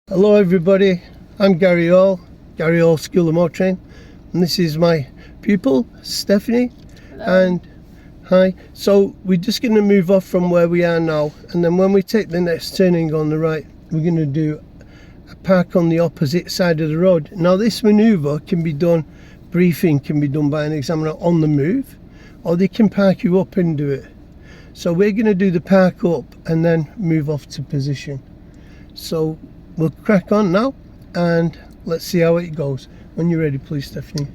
Hello everybody, I'm Gary Hall School of Motoring, and this is my pupil Stephanie. Hello. And hi. So we're just going to move off from where we are now, and then when we take the next turning on the right, we're going to do a park on the opposite side of the road. Now this manoeuvre can be done, briefing can be done by an examiner on the move, or they can park you up and do it. So we're going to do the park up and then move off to position. So we'll crack on now and let's see how it goes. When you're ready, please, Stephanie.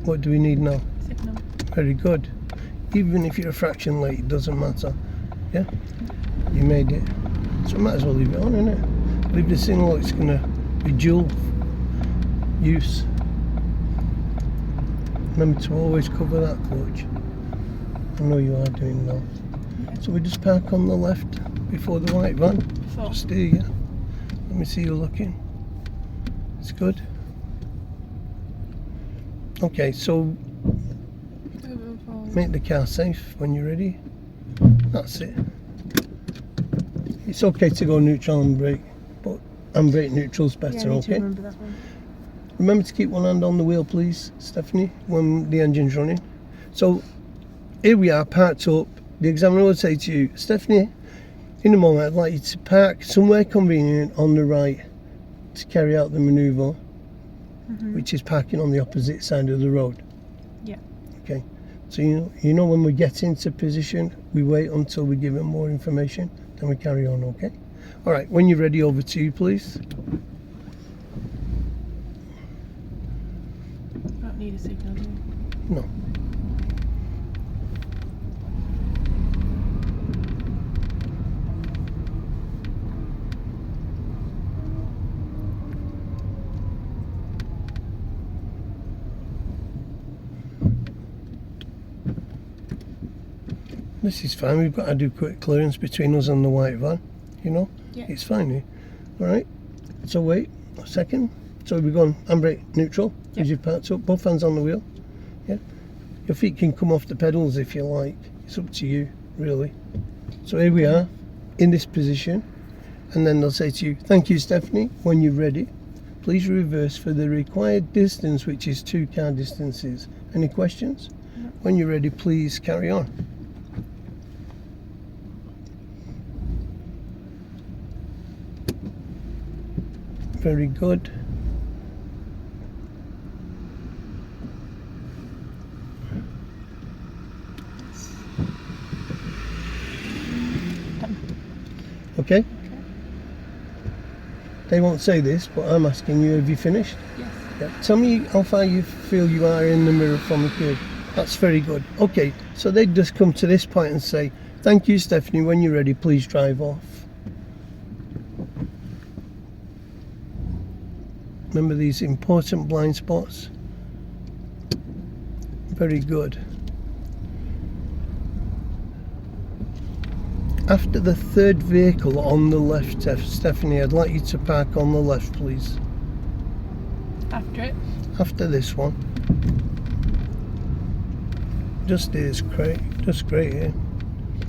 What do we need now? Signal. Very good. Even if you're a fraction late, it doesn't matter. Yeah? You made it. So I might as well leave it on, innit? Leave the signal, it's going to be dual use. Remember to always cover that clutch. I know you are doing now. So we just park on the left before the white van. Just here, yeah. Let me see you looking. It's good. Okay, so make the car safe when you're ready. That's it. It's okay to go neutral and brake, but handbrake neutral's better, okay? Remember that one. Remember to keep one hand on the wheel, please, Stephanie, when the engine's running. So here we are, parked up. The examiner would say to you, Stephanie, in a moment I'd like you to park somewhere convenient on the right to carry out the manoeuvre, which is parking on the opposite side of the road. Yeah. Okay. So you know when we get into position, we wait until we give them more information, then we carry on, okay? All right, when you're ready, over to you, please. Don't need a signal, do you? No. This is fine, we've got to do quick clearance between us and the white van, you know? Yeah. It's fine here. Alright, so wait a second. So we're going handbrake neutral, as you've parked up, both hands on the wheel. Yeah. Your feet can come off the pedals if you like. It's up to you, really. So here we are, in this position. And then they'll say to you, thank you, Stephanie, when you're ready, please reverse for the required distance, which is 2 car distances. Any questions? No. When you're ready, please carry on. Very good. Okay? They won't say this, but I'm asking you, have you finished? Yes. Yeah. Tell me how far you feel you are in the mirror from the curb. That's very good. Okay, so they'd just come to this point and say, thank you, Stephanie, when you're ready, please drive off. Remember these important blind spots? Very good. After the third vehicle on the left, Stephanie, I'd like you to park on the left, please. After it? After this one. Just here's great. Just great here.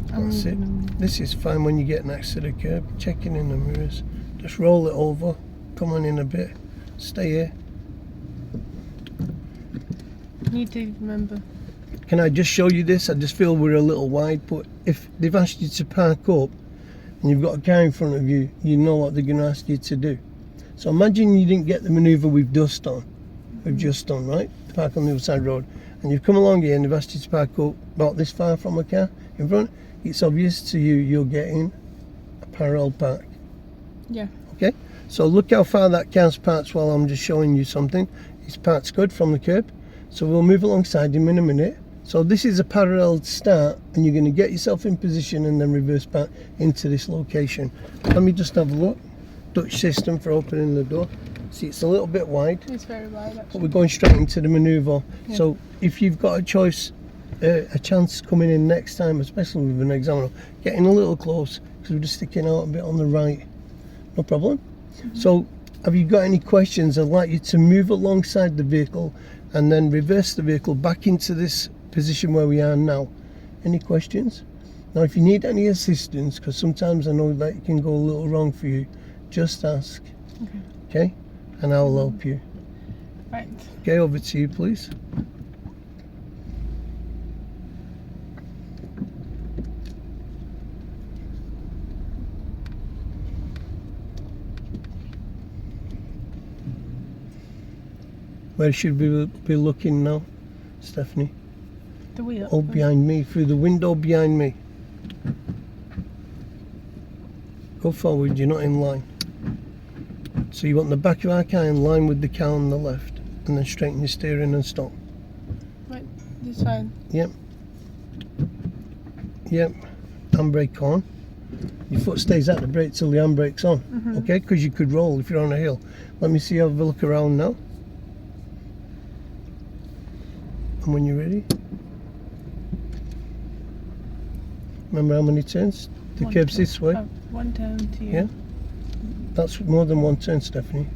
That's it. This is fine when you get next to the curb. Checking in the mirrors. Just roll it over. Come on in a bit. Stay here. Need to remember. Can I just show you this? I just feel we're a little wide, but if they've asked you to park up and you've got a car in front of you, you know what they're going to ask you to do. So imagine you didn't get the manoeuvre we've just done, right? To park on the other side of the road, and you've come along here and they've asked you to park up about this far from a car in front. It's obvious to you you're getting a parallel park. Yeah. Okay? So look how far that car's parked while I'm just showing you something. It's parked good from the curb. So we'll move alongside him in a minute. So this is a parallel start, and you're going to get yourself in position and then reverse back into this location. Let me just have a look. Dutch system for opening the door. See, it's a little bit wide. It's very wide, actually. But we're going straight into the manoeuvre. Yeah. So if you've got a choice, a chance coming in next time, especially with an examiner, getting a little close, because we're just sticking out a bit on the right. No problem. So have you got any questions? I'd like you to move alongside the vehicle and then reverse the vehicle back into this position where we are now. Any questions? Now, if you need any assistance, because sometimes I know that it can go a little wrong for you, just ask. Okay? And I will help you. Right. Okay, over to you, please. Where should we be looking now, Stephanie? The wheel. Oh, behind me, through the window behind me. Go forward, you're not in line. So you want the back of our car in line with the car on the left, and then straighten your steering and stop. Right, this fine. Yep. Yep. Handbrake on. Your foot stays at the brake till the handbrake's on. Okay, because you could roll if you're on a hill. Let me see you have a look around now. And when you're ready. Remember how many turns? The One curb's turn. this way. Oh, one turn to you. Yeah. That's more than one turn, Stephanie.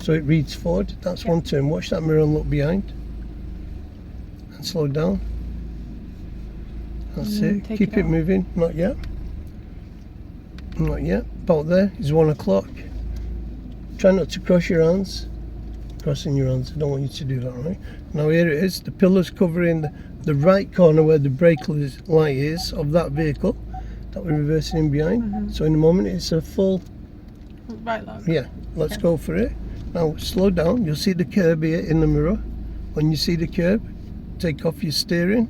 So it reads forward. That's one turn. Watch that mirror and look behind. And slow down. That's it. Take Keep it out. moving. Not yet. Not yet. About there is 1 o'clock. Try not to cross your hands. Crossing your hands. I don't want you to do that, right? Now here it is. The pillar's covering the right corner where the brake light is of that vehicle that we're reversing in behind. So in a moment it's a full. Right log. Yeah, let's go for it. Now slow down. You'll see the curb here in the mirror. When you see the curb, take off your steering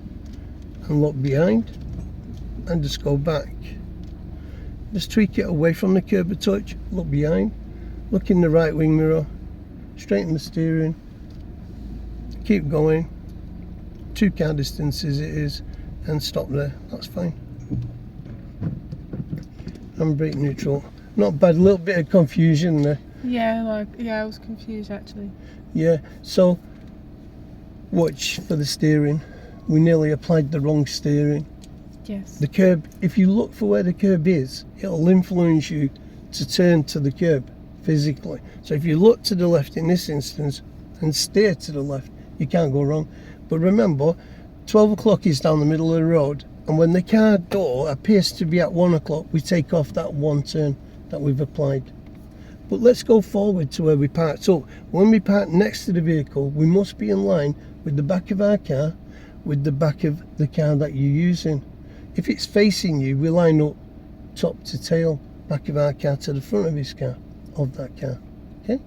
and look behind and just go back. Just tweak it away from the curb a touch. Look behind. Look in the right wing mirror. Straighten the steering. Keep going. 2 car distances it is, and stop there. That's fine. Handbrake neutral. Not bad. A little bit of confusion there. Yeah, I was confused actually. Yeah. So watch for the steering. We nearly applied the wrong steering. Yes. The curb. If you look for where the curb is, it'll influence you to turn to the curb physically. So if you look to the left in this instance and steer to the left, you can't go wrong. But remember, 12 o'clock is down the middle of the road, and when the car door appears to be at 1 o'clock, we take off that one turn that we've applied. But let's go forward to where we parked. So when we park next to the vehicle, we must be in line with the back of our car, with the back of the car that you're using. If it's facing you, we line up top to tail, back of our car to the front of his car, of that car. Okay?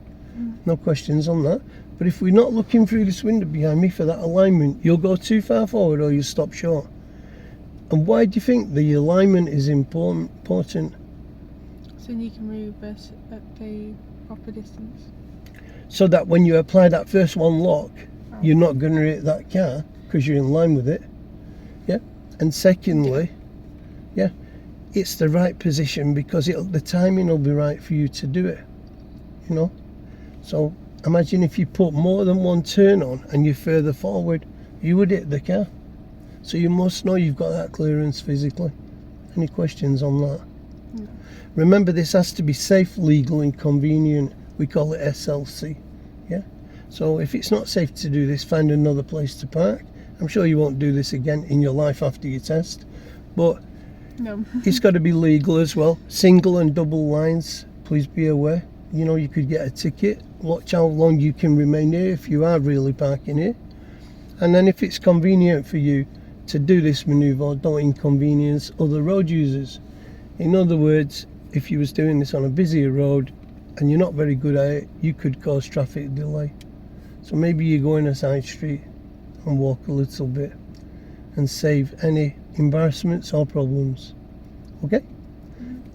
No questions on that. But if we're not looking through this window behind me for that alignment, you'll go too far forward or you'll stop short. And why do you think the alignment is important? So you can reverse at the proper distance. So that when you apply that first one lock, you're not going to hit that car because you're in line with it. Yeah. And secondly, yeah, it's the right position because the timing will be right for you to do it. You know. So imagine if you put more than one turn on and you're further forward, you would hit the car. So you must know you've got that clearance physically. Any questions on that? No. Remember, this has to be safe, legal and convenient. We call it SLC. Yeah. So if it's not safe to do this, find another place to park. I'm sure you won't do this again in your life after your test. But No. it's got to be legal as well. Single and double lines, please be aware. You know, you could get a ticket. Watch how long you can remain here if you are really parking here. And then if it's convenient for you to do this manoeuvre, don't inconvenience other road users. In other words, if you was doing this on a busier road and you're not very good at it, you could cause traffic delay. So maybe you go in a side street and walk a little bit and save any embarrassments or problems. Okay?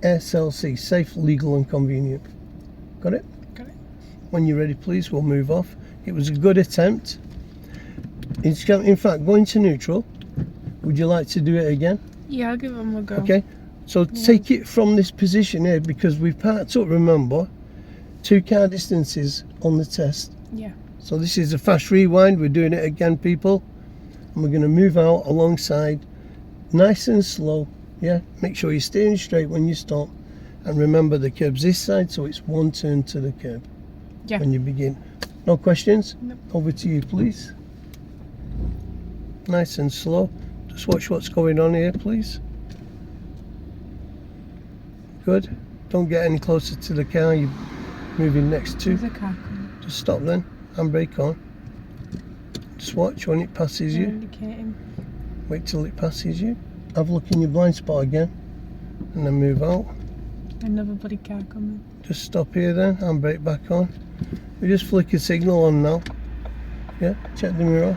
SLC, safe, legal and convenient. Got it? Got it. When you're ready, please, we'll move off. It was a good attempt. In fact, going to neutral. Would you like to do it again? Yeah, I'll give them a go. Okay. So take it from this position here because we've parked up, remember, 2 car distances on the test. Yeah. So this is a fast rewind. We're doing it again, people. And we're going to move out alongside, nice and slow. Yeah. Make sure you're steering straight when you stop. And remember, the curb's this side, so it's one turn to the curb when you begin. No questions? Nope. Over to you, please. Nice and slow. Just watch what's going on here, please. Good. Don't get any closer to the car you're moving next to. There's a car coming. Just stop then. Handbrake on. Just watch when it passes They're you. indicating. Wait till it passes you. Have a look in your blind spot again. And then move out. Another bloody car coming. Just stop here then. Handbrake back on. We just flick a signal on now. Yeah, check the mirror.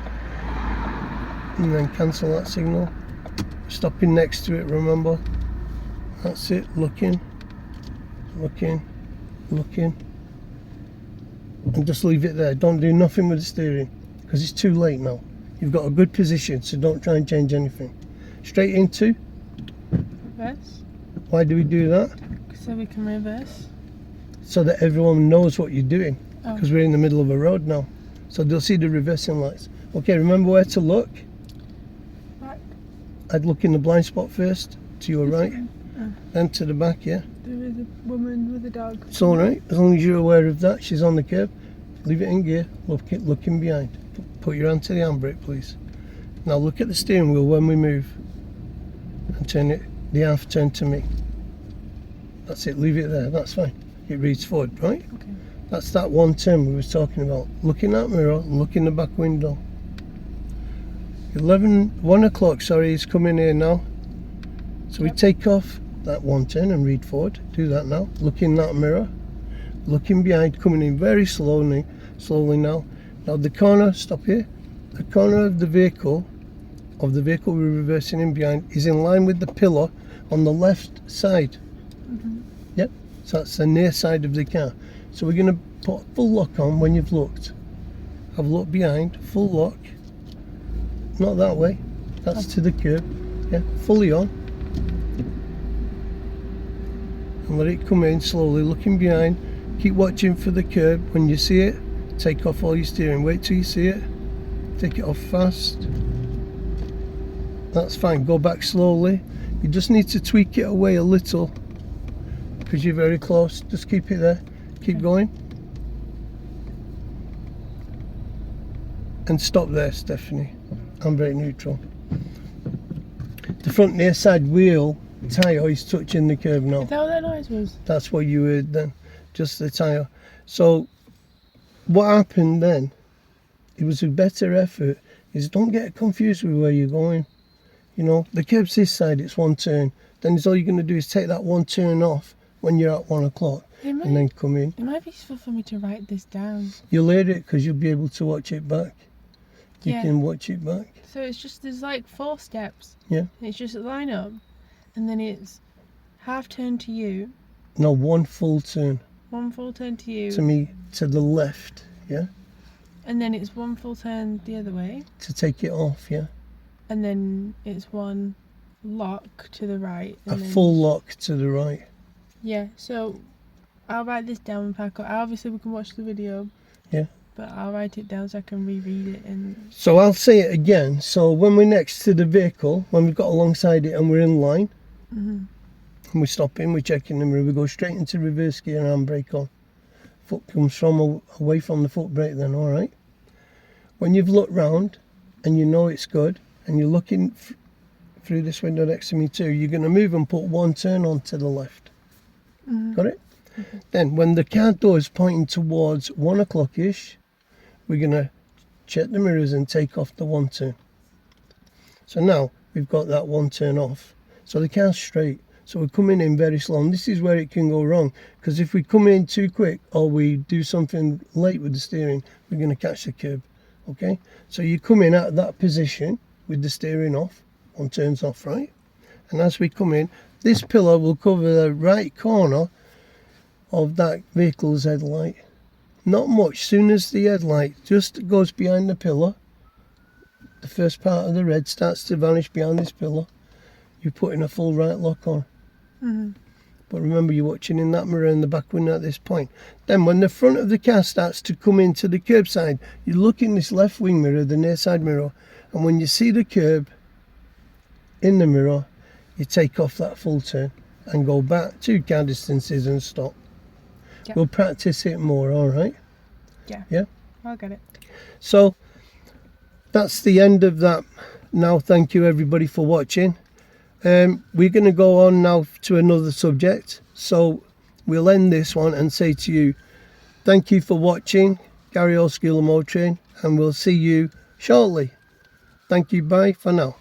And then cancel that signal. Stopping next to it, remember. That's it. Looking. Looking. Looking. And just leave it there. Don't do nothing with the steering. Because it's too late now. You've got a good position, so don't try and change anything. Straight into. Reverse. Why do we do that? So we can reverse. So that everyone knows what you're doing. Oh. Because we're in the middle of a road now. So they'll see the reversing lights. Okay, remember where to look? Back. I'd look in the blind spot first, to your right. Oh. Then to the back, yeah. There is a woman with a dog. It's alright, as long as you're aware of that. She's on the curb. Leave it in gear, looking behind. Put your hand to the handbrake, please. Now look at the steering wheel when we move. And turn it, the half turn to me. That's it, leave it there, that's fine. It reads forward, right? Okay. That's that one turn we was talking about. Look in that mirror, look in the back window. 1 o'clock, sorry, is coming here now. So we take off that one turn and read forward. Do that now. Look in that mirror. Looking behind, coming in very slowly now. Now the corner, stop here. The corner of the vehicle we're reversing in behind is in line with the pillar on the left side. Mm-hmm. Yep. So that's the near side of the car. So we're going to put full lock on when you've looked. Have a look behind, full lock. Not that way. That's to the curb. Yeah, fully on. And let it come in slowly, looking behind. Keep watching for the curb. When you see it, take off all your steering. Wait till you see it. Take it off fast. That's fine. Go back slowly. You just need to tweak it away a little because you're very close. Just keep it there. Keep going. And stop there, Stephanie. Handbrake neutral. The front near side wheel tyre is touching the curb now. Is that what that noise was? That's what you heard then. Just the tyre. So what happened then, it was a better effort, is don't get confused with where you're going. You know, the curb's this side, it's one turn. Then all you're going to do is take that one turn off when you're at 1 o'clock and then come in. It might be useful for me to write this down. You'll hear it because you'll be able to watch it back. You Yeah. can watch it back. So it's just, there's like 4 steps. Yeah. It's just line up, and then it's half turn to you, No, one full turn. 1 full turn to you, To me, to the left, yeah? and then it's 1 full turn the other way, To take it off, yeah? and then it's 1 lock to the right. A And then, full lock to the right. Yeah, so I'll write this down and pack up. Obviously we can watch the video. Yeah. But I'll write it down so I can reread it and... So I'll say it again. So when we're next to the vehicle, when we've got alongside it and we're in line, Mm-hmm. and we're stopping, we're checking the mirror, we go straight into reverse gear and handbrake on. Foot comes from away from the foot brake then, all right? When you've looked round and you know it's good, and you're looking through this window next to me too, you're going to move and put 1 turn on to the left. Mm-hmm. Got it? Mm-hmm. Then when the car door is pointing towards 1 o'clock-ish, we're going to check the mirrors and take off the 1 turn. So now we've got that 1 turn off. So the car's straight. So we're coming in very slow. And this is where it can go wrong. Because if we come in too quick or we do something late with the steering, we're going to catch the curb. Okay? So you come in at that position with the steering off. 1 turn's off, right? And as we come in, this pillar will cover the right corner of that vehicle's headlight. Not much. Soon as the headlight just goes behind the pillar, the first part of the red starts to vanish behind this pillar, you're putting a full right lock on. Mm-hmm. But remember, you're watching in that mirror in the back window at this point. Then when the front of the car starts to come into the curb side, you look in this left wing mirror, the near side mirror, and when you see the curb in the mirror, you take off that full turn and go back 2 car distances and stop. Yep. We'll practice it more, all right? Yeah. Yeah? I'll get it. So that's the end of that. Now, thank you everybody for watching. We're going to go on now to another subject. So we'll end this one and say to you, thank you for watching Gary O'Skill Motoring, and we'll see you shortly. Thank you, bye for now.